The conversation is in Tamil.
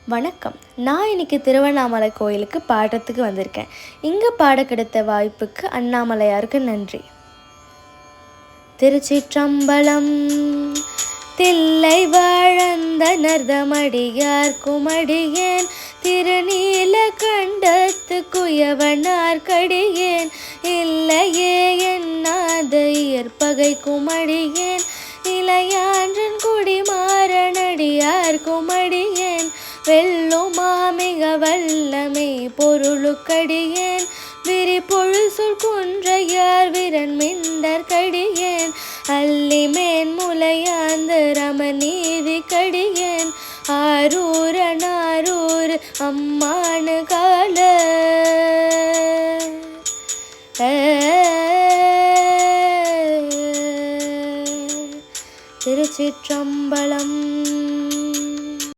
வணக்கம். நான் இன்னைக்கு திருவண்ணாமலை கோயிலுக்கு பாடுறதுக்கு வந்திருக்கேன். இங்கே பாட கிடைத்த வாய்ப்புக்கு அண்ணாமலையாருக்கு நன்றி. திருச்சிற்றம்பலம். தில்லை வாழந்த நர்தமடியார் குமடியேன் திருநீல கண்டத்து குயவனார் கடியேன் இல்லையே என்னாத இயற்பகை குமடியேன் இளையான்றன் குடிமாறனடியார் குமடியேன் வெல்லுமா மிக வல்லமை பொருளுக்கடியேன் விரிபொழு சொல் குன்றையார் விரன் மிண்டர் கடியேன் அல்லிமேன் முலையாந்த ரமநீதி கடியேன் ஆரூரனாரூர் அம்மானு கால திருச்சிற்றம்பலம்.